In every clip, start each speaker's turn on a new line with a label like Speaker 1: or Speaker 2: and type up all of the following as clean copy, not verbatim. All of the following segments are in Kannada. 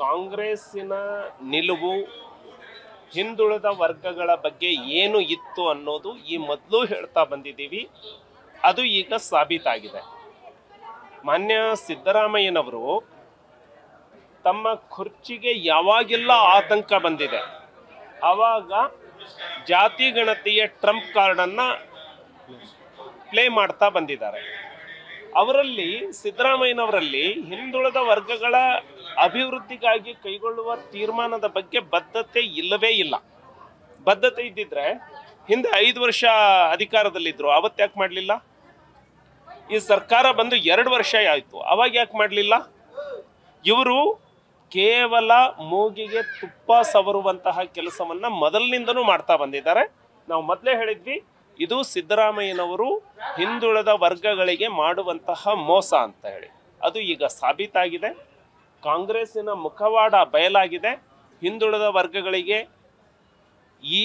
Speaker 1: ಕಾಂಗ್ರೆಸ್ಸಿನ ನಿಲುವು ಹಿಂದುಳಿದ ವರ್ಗಗಳ ಬಗ್ಗೆ ಏನು ಇತ್ತು ಅನ್ನೋದು ಈ ಮೊದಲು ಹೇಳ್ತಾ ಬಂದಿದ್ದೀವಿ. ಅದು ಈಗ ಸಾಬೀತಾಗಿದೆ. ಮಾನ್ಯ ಸಿದ್ದರಾಮಯ್ಯನವರು ತಮ್ಮ ಕುರ್ಚಿಗೆ ಯಾವಾಗೆಲ್ಲ ಆತಂಕ ಬಂದಿದೆ ಆವಾಗ ಜಾತಿ ಗಣತಿಯ ಟ್ರಂಪ್ ಕಾರ್ಡನ್ನು ಪ್ಲೇ ಮಾಡ್ತಾ ಬಂದಿದ್ದಾರೆ. ಅವರಲ್ಲಿ ಸಿದ್ದರಾಮಯ್ಯನವರಲ್ಲಿ ಹಿಂದುಳಿದ ವರ್ಗಗಳ ಅಭಿವೃದ್ಧಿಗಾಗಿ ಕೈಗೊಳ್ಳುವ ತೀರ್ಮಾನದ ಬಗ್ಗೆ ಬದ್ಧತೆ ಇಲ್ಲವೇ ಇಲ್ಲ. ಬದ್ಧತೆ ಇದ್ದಿದ್ರೆ ಹಿಂದೆ 5 ವರ್ಷ ಅಧಿಕಾರದಲ್ಲಿದ್ದರು, ಅವತ್ತು ಮಾಡಲಿಲ್ಲ. ಈ ಸರ್ಕಾರ ಬಂದು 2 ವರ್ಷ ಆಯಿತು, ಅವಾಗ ಯಾಕೆ ಮಾಡಲಿಲ್ಲ? ಇವರು ಕೇವಲ ಮೂಗಿಗೆ ತುಪ್ಪ ಸವರುವಂತಹ ಕೆಲಸವನ್ನ ಮೊದಲಿನಿಂದನೂ ಮಾಡ್ತಾ ಬಂದಿದ್ದಾರೆ. ನಾವು ಮೊದಲೇ ಹೇಳಿದ್ವಿ, ಇದು ಸಿದ್ದರಾಮಯ್ಯನವರು ಹಿಂದುಳಿದ ವರ್ಗಗಳಿಗೆ ಮಾಡುವಂತಹ ಮೋಸ ಅಂತ ಹೇಳಿ. ಅದು ಈಗ ಸಾಬೀತಾಗಿದೆ. ಕಾಂಗ್ರೆಸ್ಸಿನ ಮುಖವಾಡ ಬಯಲಾಗಿದೆ. ಹಿಂದುಳಿದ ವರ್ಗಗಳಿಗೆ ಈ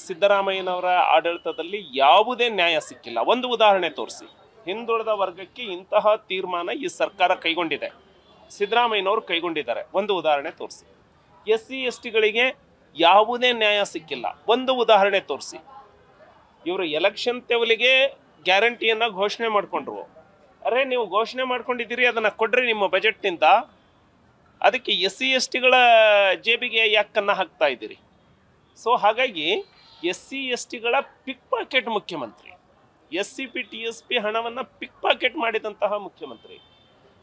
Speaker 1: ಸಿದ್ದರಾಮಯ್ಯನವರ ಆಡಳಿತದಲ್ಲಿ ಯಾವುದೇ ನ್ಯಾಯ ಸಿಕ್ಕಿಲ್ಲ. ಒಂದು ಉದಾಹರಣೆ ತೋರಿಸಿ. ಹಿಂದುಳಿದ ವರ್ಗಕ್ಕೆ ಇಂತಹ ತೀರ್ಮಾನ ಈ ಸರ್ಕಾರ ಕೈಗೊಂಡಿದೆ, ಸಿದ್ದರಾಮಯ್ಯನವರು ಕೈಗೊಂಡಿದ್ದಾರೆ. ಒಂದು ಉದಾಹರಣೆ ತೋರಿಸಿ. SC STಗಳಿಗೆ ಯಾವುದೇ ನ್ಯಾಯ ಸಿಕ್ಕಿಲ್ಲ. ಒಂದು ಉದಾಹರಣೆ ತೋರಿಸಿ. ಇವರು ಎಲೆಕ್ಷನ್ ತೆವಲಿಗೆ ಗ್ಯಾರಂಟಿಯನ್ನು ಘೋಷಣೆ ಮಾಡಿಕೊಂಡ್ರು. ಅರೆ, ನೀವು ಘೋಷಣೆ ಮಾಡ್ಕೊಂಡಿದ್ದೀರಿ, ಅದನ್ನು ಕೊಡ್ರಿ ನಿಮ್ಮ ಬಜೆಟ್ನಿಂದ. ಅದಕ್ಕೆ SC STಗಳ ಜೇಬಿಗೆ ಯಾಕೆ ಕನ್ನ ಹಾಕ್ತಾ ಇದ್ದೀರಿ? ಸೊ ಹಾಗಾಗಿ SC STಗಳ ಪಿಕ್ ಪಾಕೆಟ್ ಮುಖ್ಯಮಂತ್ರಿ, SCP TSP ಹಣವನ್ನು ಪಿಕ್ ಪಾಕೆಟ್ ಮಾಡಿದಂತಹ ಮುಖ್ಯಮಂತ್ರಿ.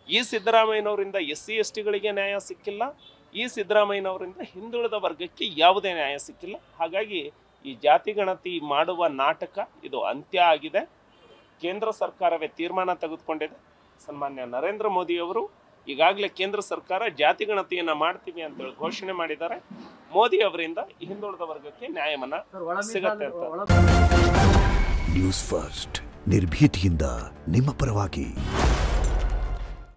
Speaker 1: ಈ ಸಿದ್ದರಾಮಯ್ಯನವರಿಂದ SC STಗಳಿಗೆ ನ್ಯಾಯ ಸಿಕ್ಕಿಲ್ಲ. ಈ ಸಿದ್ದರಾಮಯ್ಯನವರಿಂದ ಹಿಂದುಳಿದ ವರ್ಗಕ್ಕೆ ಯಾವುದೇ ನ್ಯಾಯ ಸಿಕ್ಕಿಲ್ಲ. ಹಾಗಾಗಿ ಈ ಜಾತಿ ಗಣತಿ ಮಾಡುವ ನಾಟಕ ಇದು ಅಂತ್ಯ ಆಗಿದೆ. ಕೇಂದ್ರ ಸರ್ಕಾರವೇ ತೀರ್ಮಾನ ತೆಗೆದುಕೊಂಡಿದೆ. ಸನ್ಮಾನ್ಯ ನರೇಂದ್ರ ಮೋದಿಯವರು ಈಗಾಗಲೇ ಕೇಂದ್ರ ಸರ್ಕಾರ ಜಾತಿ ಗಣತಿಯನ್ನು ಮಾಡ್ತೀವಿ ಅಂತೇಳಿ ಘೋಷಣೆ ಮಾಡಿದ್ದಾರೆ. ಮೋದಿ ಅವರಿಂದ ಹಿಂದುಳಿದ ವರ್ಗಕ್ಕೆ ನ್ಯಾಯವನ್ನು ಸಿಗುತ್ತೆ ಅಂತ.
Speaker 2: ನ್ಯೂಸ್ ಫಸ್ಟ್ ನಿರ್ಭೀತಿಯಿಂದ ನಿಮ್ಮ ಪರವಾಗಿ.